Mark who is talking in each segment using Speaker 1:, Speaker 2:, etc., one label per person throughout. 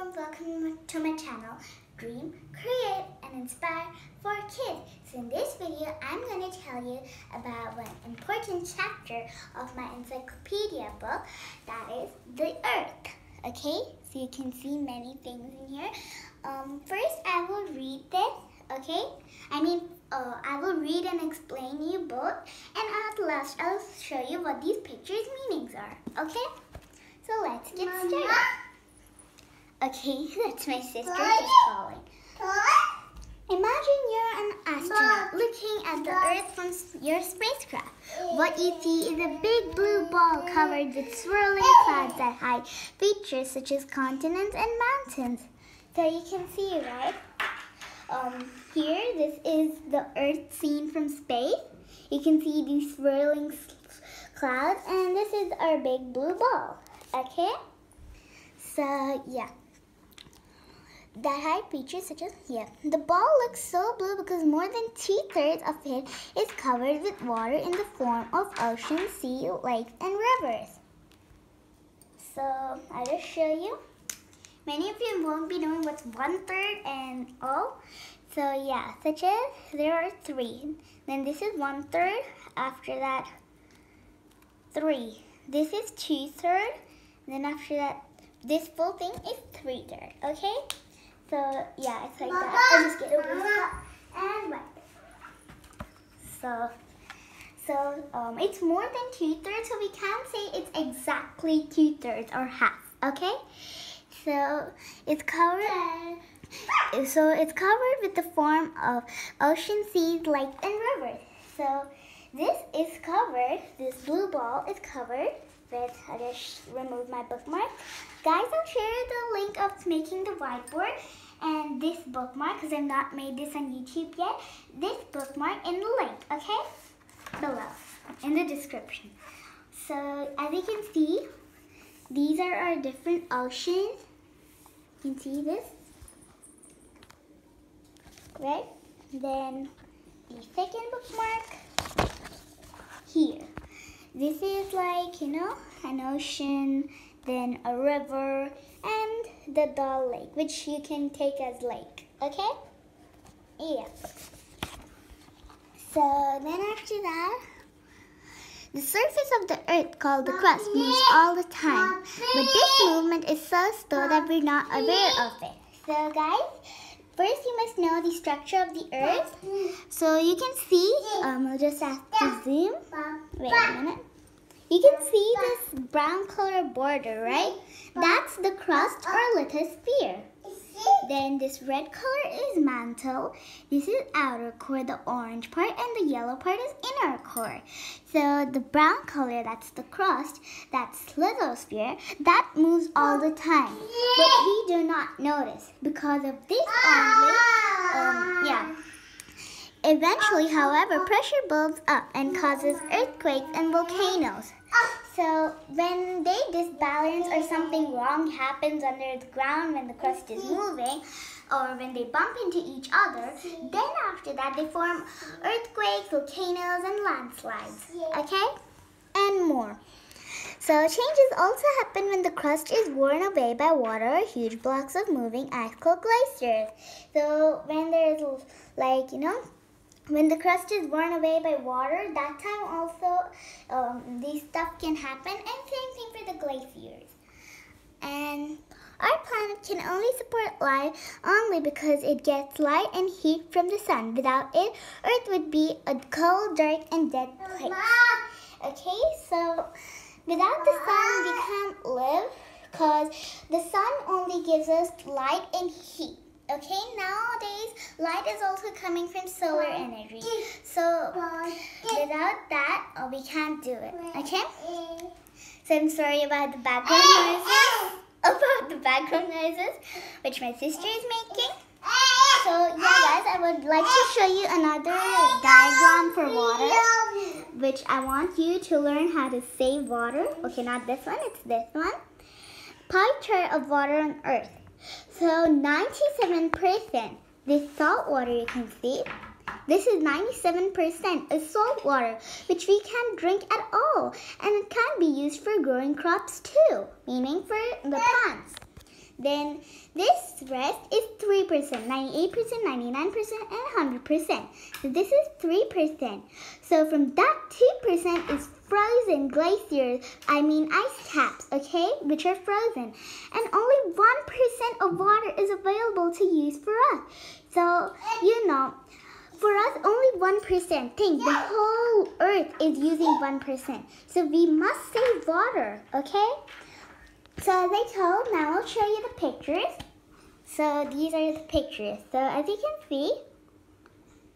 Speaker 1: warm welcome to my channel, Dream, Create and Inspire for Kids. So in this video, I'm going to tell you about one important chapter of my encyclopedia book, that is the Earth. Okay, so you can see many things in here. First, I will read this, okay? I will read and explain you both, and at last, I'll show you what these pictures' meanings are, okay? So let's get started. Okay, that's my sister who's calling. Imagine you're an astronaut looking at the Earth from your spacecraft. What you see is a big blue ball covered with swirling clouds that hide features such as continents and mountains. So you can see, right? Here, this is the Earth seen from space. You can see these swirling clouds, and this is our big blue ball. Okay? So, yeah. That hide features such as here. The ball looks so blue because more than 2/3 of it is covered with water in the form of oceans, sea, lakes, and rivers. So, I'll just show you. Many of you won't be knowing what's 1/3 and all. So, yeah, such as there are 3. Then this is 1/3. After that, 3. This is 2/3. Then after that, this full thing is 3/3. Okay? So, yeah, it's like that. I'll just get over this and wipe it. So, it's more than 2/3, so we can't say it's exactly 2/3 or half, okay? So, it's covered with the form of ocean, seas, lakes, and rivers. So, this blue ball is covered with, I just removed my bookmark. Guys, I'll share the link of making the whiteboard and this bookmark, because I've not made this on YouTube yet, this bookmark in the link, okay? Below, in the description. So, as you can see, these are our different oceans. You can see this, right? Then, the second bookmark, here. This is like, an ocean, then a river, and the Doll Lake, which you can take as lake, okay? Yeah. So then after that, the surface of the Earth, called the crust, moves all the time. But this movement is so slow that we're not aware of it. So guys, first you must know the structure of the Earth. So you can see, we'll just have to zoom. Wait a minute. You can see this brown color border, right? That's the crust or lithosphere. Then this red color is mantle. This is outer core, the orange part, and the yellow part is inner core. So the brown color, that's the crust, that's lithosphere, that moves all the time. But we do not notice because of this only, Eventually, however, pressure builds up and causes earthquakes and volcanoes. So when they disbalance or something wrong happens under the ground when the crust is moving, or when they bump into each other, then after that they form earthquakes, volcanoes, and landslides, okay? And more. So changes also happen when the crust is worn away by water or huge blocks of moving ice called glaciers. So when there's when the crust is worn away by water, that time also these stuff can happen, and same thing for the glaciers. And our planet can only support life only because it gets light and heat from the sun. Without it, Earth would be a cold, dark, and dead place. Okay, so without the sun, we can't live because the sun only gives us light and heat. Okay, nowadays, light is also coming from solar energy. So, without that, we can't do it. Okay? So, I'm sorry about the background noises. Which my sister is making. So, yeah, guys, I would like to show you another diagram for water, which I want you to learn how to save water. Okay, not this one, it's this one. Pie chart of water on Earth. So 97%, this salt water you can see, this is 97% is salt water, which we can't drink at all. And it can be used for growing crops too, meaning for the plants. Then this rest is 3%, 98%, 99%, and 100%. So this is 3%. So from that 2% is frozen glaciers, ice caps, okay, which are frozen. And only 1% of water is available to use for us. So, for us, only 1%. Think, the whole earth is using 1%. So we must save water, okay? So as I told, now I'll show you the pictures. So these are the pictures. So as you can see,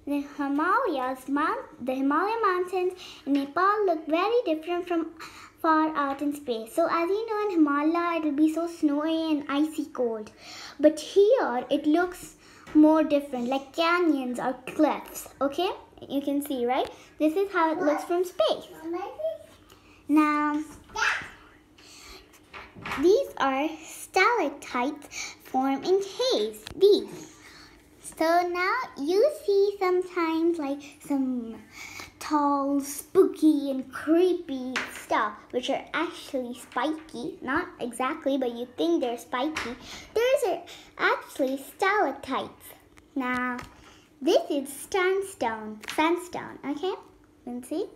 Speaker 1: the Himalaya mountains in Nepal look very different from far out in space. So as you know, in Himalaya it will be so snowy and icy cold. But here it looks more different, like canyons or cliffs. Okay, you can see, right? This is how it looks from space. Now, these are stalactites formed in caves. These. So now you see sometimes like some tall, spooky and creepy stuff which are actually spiky. Not exactly, but you think they're spiky. Those are actually stalactites. Now, this is sandstone, okay? You can see?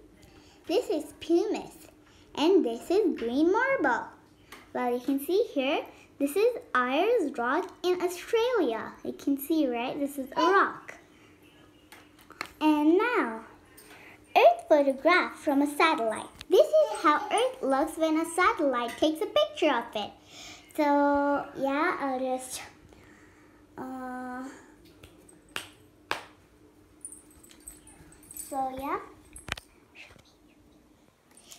Speaker 1: This is pumice, and this is green marble. Well, you can see here, this is Ayers Rock in Australia. You can see, right? This is a rock. And now, Earth photograph from a satellite. This is how Earth looks when a satellite takes a picture of it. So, yeah, I'll just...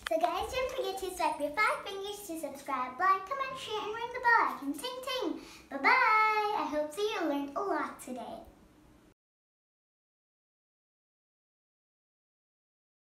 Speaker 1: So guys, don't forget to swipe your 5 fingers to subscribe, like, comment, share, and ring the bell icon. Ting ting! Bye-bye! I hope that you learned a lot today.